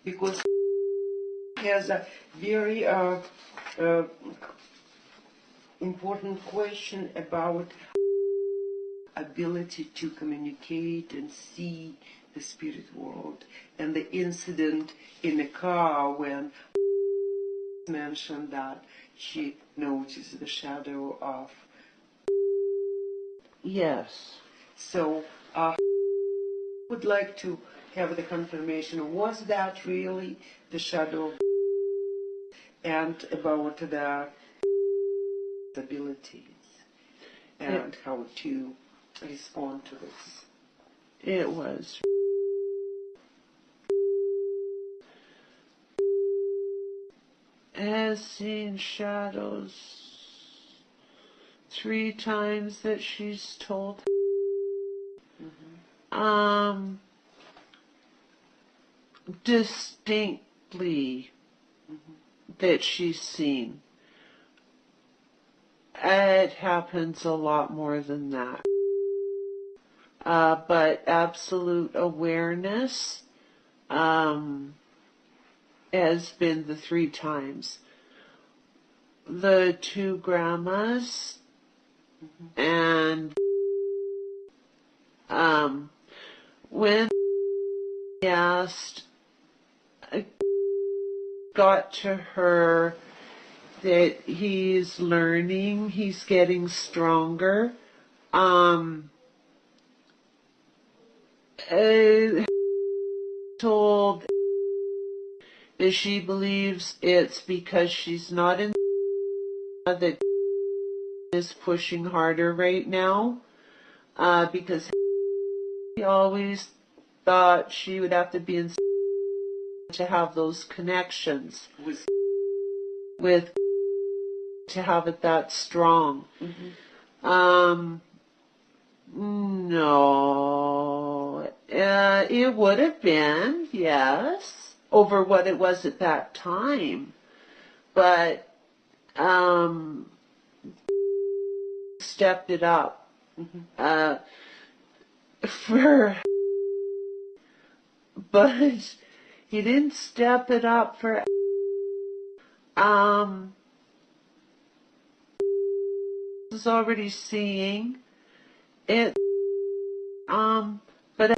because has a very important question about ability to communicate and see the spirit world, and the incident in the car when mentioned that she noticed the shadow of. Yes. So would like to have the confirmation, was that really the shadow, and about the abilities and how to respond to this. It was. Has seen shadows 3 times that she's told. Distinctly that she's seen. It happens a lot more than that. But absolute awareness has been the 3 times. The 2 grandmas and when I asked, I got to her that he's learning, he's getting stronger. I told that she believes it's because she's not in that is pushing harder right now, because he always thought she would have to be in to have those connections with to have it that strong. No, it would have been, yes, over what it was at that time, but stepped it up but he didn't step it up for was already seeing it, but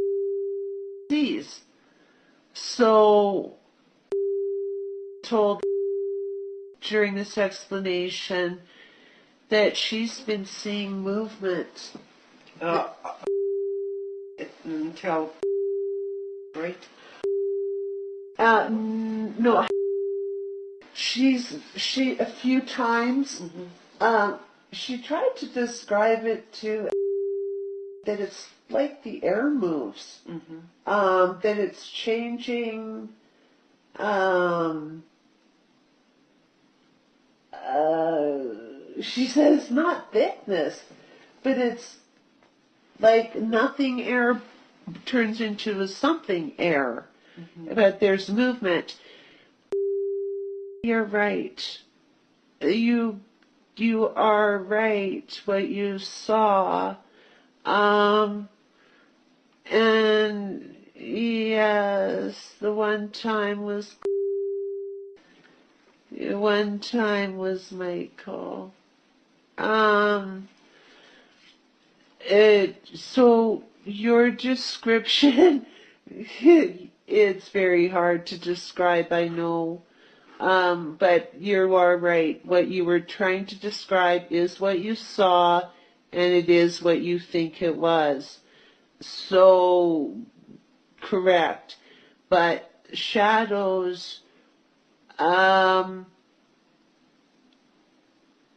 sees. So told during this explanation that she's been seeing movement. Until, right? No. She a few times. She tried to describe it to that it's like the air moves. That it's changing. She says not thickness, but it's like nothing air turns into a something air. But there's movement. You're right. You are right. What you saw, and yes, the one time was Michael. So your description, it's very hard to describe, I know. But you are right. What you were trying to describe is what you saw, and it is what you think it was. So, correct. But shadows,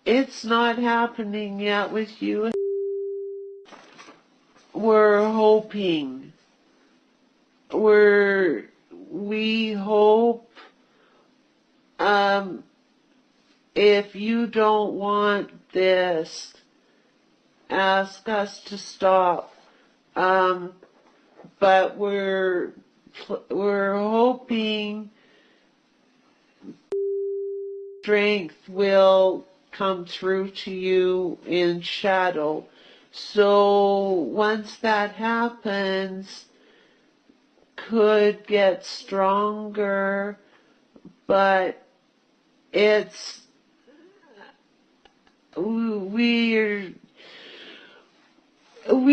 it's not happening yet with you. We're hoping. We hope, if you don't want this, ask us to stop. But we're hoping strength will come through to you in shadow. So once that happens, could get stronger, but we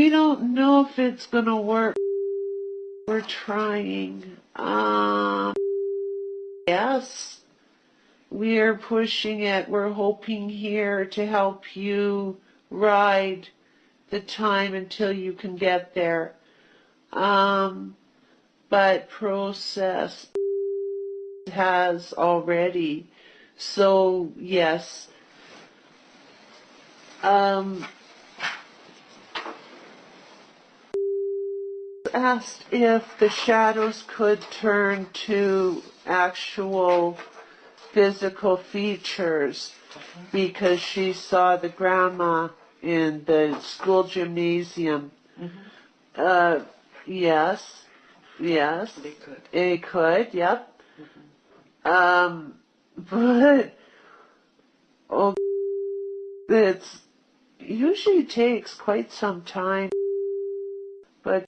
don't know if it's gonna work. We're trying. Yes, we are pushing it. We're hoping here to help you ride the time until you can get there. But process has already. So yes. Asked if the shadows could turn to actual physical features because she saw the grandma in the school gymnasium. Yes. They could, yep. But it usually takes quite some time, but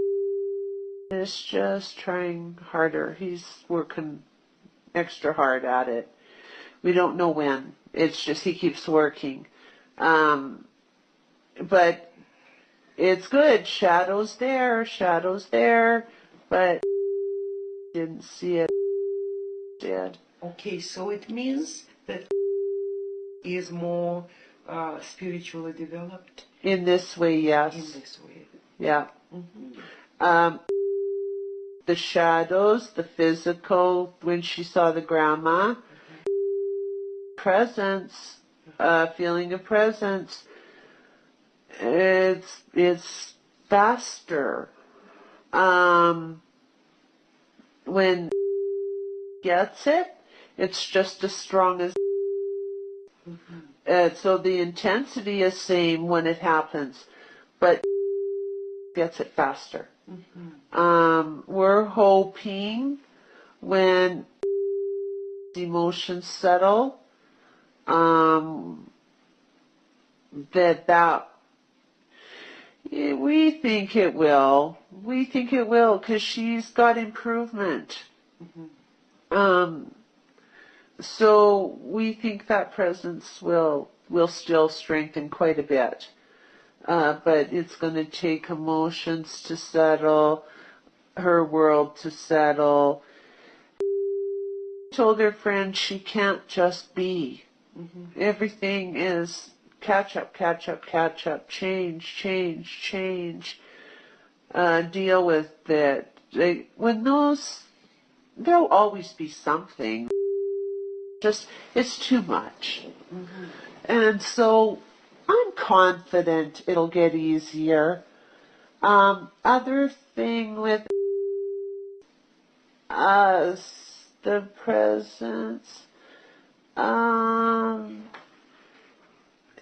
it's just trying harder. He's working extra hard at it. We don't know when. It's just he keeps working. But it's good. Shadows there, but didn't see it. Did. Okay, so it means that he is more spiritually developed. In this way, yes. In this way. Yeah. The shadows, the physical, when she saw the grandma, presence, feeling of presence, it's faster. When gets it, it's just as strong as. So the intensity is same when it happens, but gets it faster. We're hoping when emotions settle, that we think it will. We think it will because she's got improvement. So we think that presence will still strengthen quite a bit. But it's going to take emotions to settle, her world to settle. She told her friend she can't just be. Everything is catch up, change. Deal with it. There'll always be something. Just, it's too much. And so I'm confident it'll get easier. Other thing with us, the presence,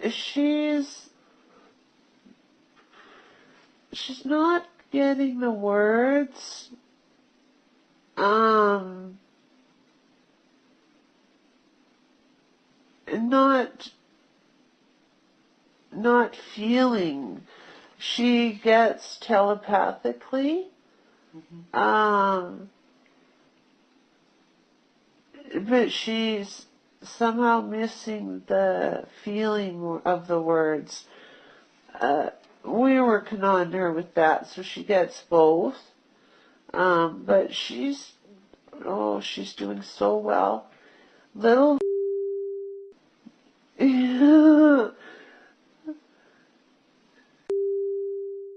she's not getting the words. Not feeling. She gets telepathically. But she's somehow missing the feeling of the words. We're working on her with that, so she gets both. But she's doing so well. Little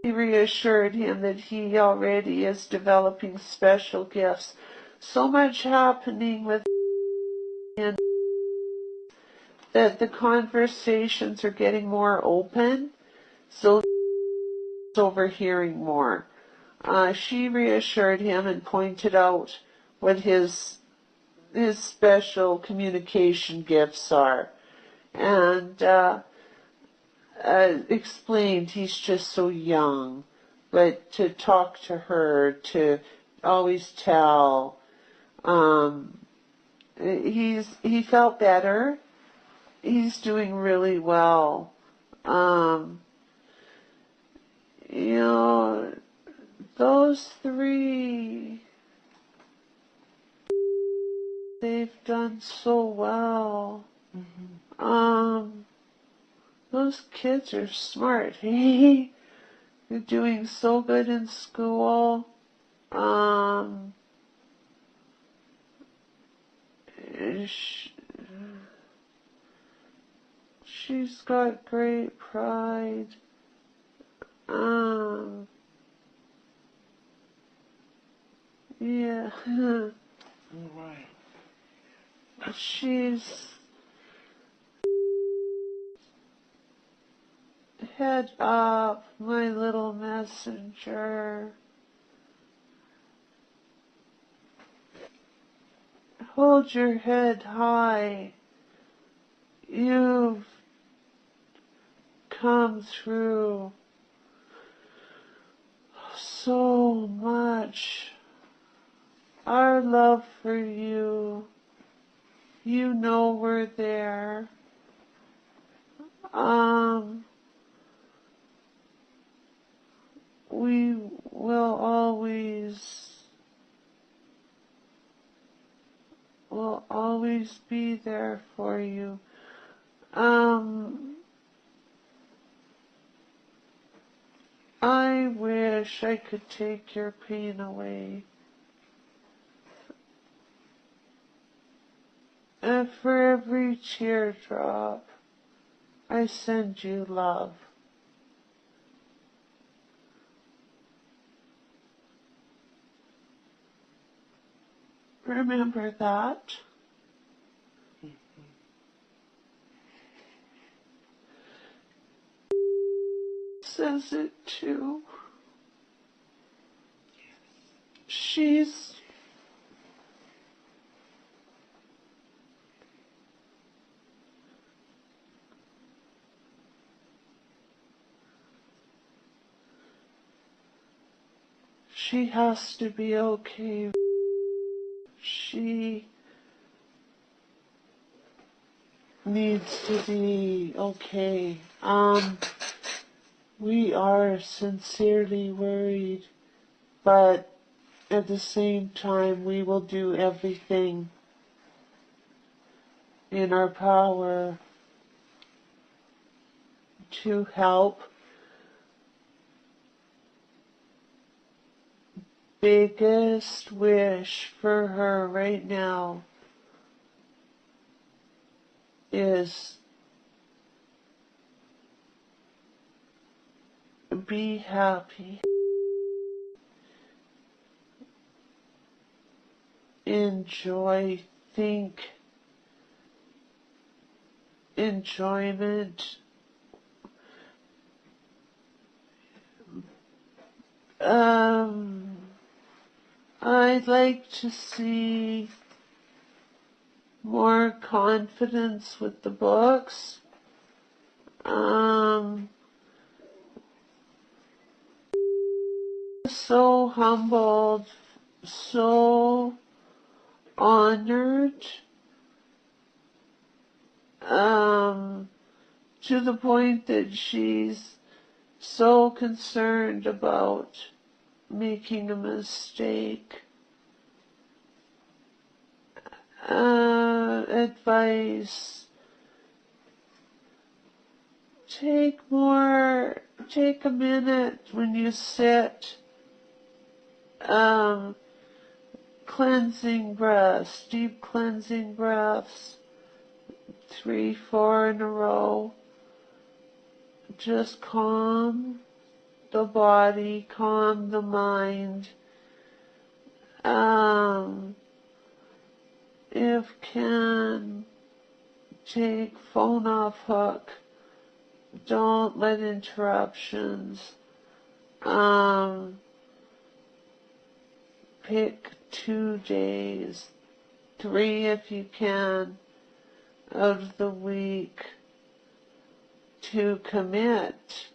he reassured him that he already is developing special gifts. So much happening with him that the conversations are getting more open, so he's overhearing more. She reassured him and pointed out what his special communication gifts are, and explained he's just so young, but to talk to her, to always tell. He felt better. He's doing really well. Those three they've done so well. Mm-hmm. Those kids are smart, hey? They're doing so good in school. She's got great pride. Yeah. All right. She's head up, my little messenger. Hold your head high. You've come through so much. Our love for you, you know we're there. We will always be there for you. I wish I could take your pain away. And for every teardrop, I send you love. Remember that. Says it too. She has to be okay. She needs to be okay. We are sincerely worried, but at the same time, we will do everything in our power to help. Biggest wish for her right now is be happy. Enjoy, think, enjoyment. I'd like to see more confidence with the books. So humbled, so honored, to the point that she's so concerned about making a mistake. Advice. Take a minute when you sit, cleansing breaths, deep cleansing breaths, 3, 4 in a row. Just calm the body, calm the mind. If can, take phone off hook. Don't let interruptions. Pick 2 days, 3 if you can, out of the week to commit.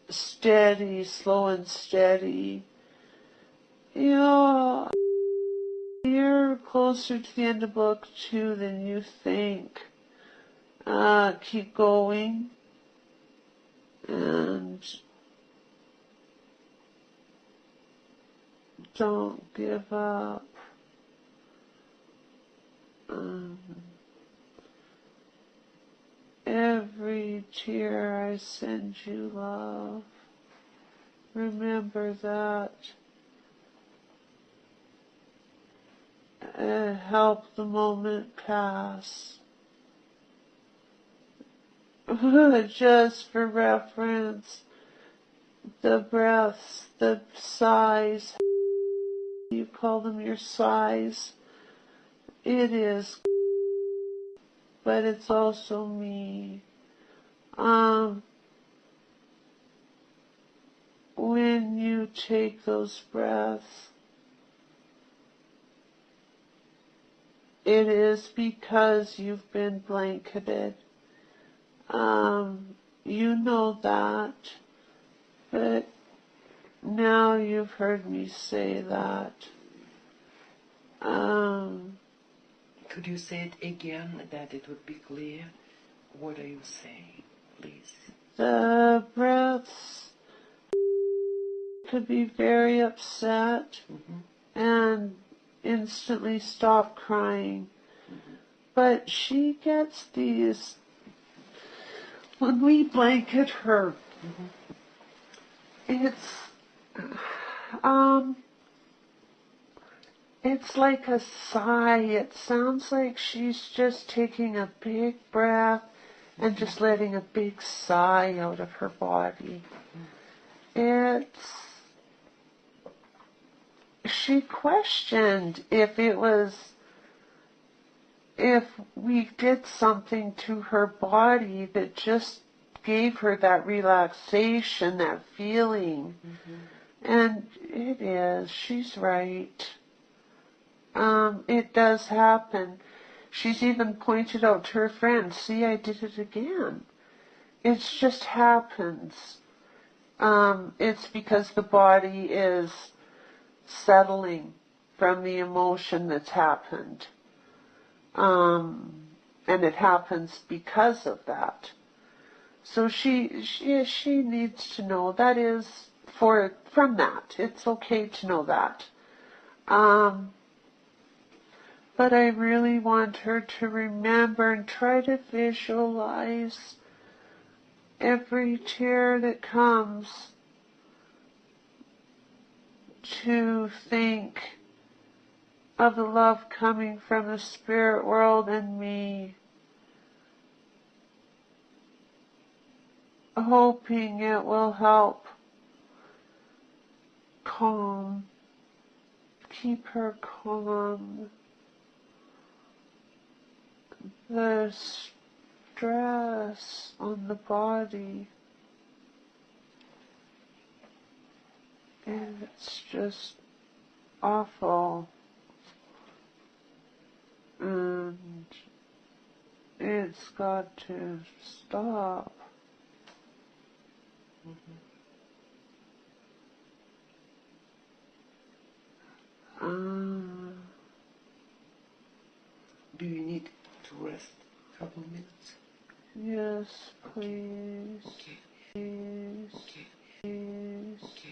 Steady, slow and steady. You're closer to the end of book 2 than you think. Keep going. And Don't give up. Every tear I send you love. Remember that. Help the moment pass. Just for reference, the breaths, the sighs, you call them your sighs, it is, but it's also me. When you take those breaths, it is because you've been blanketed. You know that, but now you've heard me say that. Could you say it again, that it would be clear? What are you saying, please? The breaths could be very upset and instantly stop crying. But she gets these, when we blanket her, it's like a sigh. It sounds like she's just taking a big breath and just letting a big sigh out of her body. She questioned if we did something to her body that just gave her that relaxation, that feeling. And it is. She's right. It does happen. She's even pointed out to her friends, see, I did it again. It just happens. It's because the body is settling from the emotion that's happened. And it happens because of that. So she needs to know that is from that. It's okay to know that. But I really want her to remember and try to visualize every tear that comes, to think of the love coming from the spirit world and me, hoping it will help keep her calm. The stress on the body, it's just awful, and it's got to stop. Do you need to rest a couple minutes? Yes, please. Okay. Please. Okay. Please. Okay.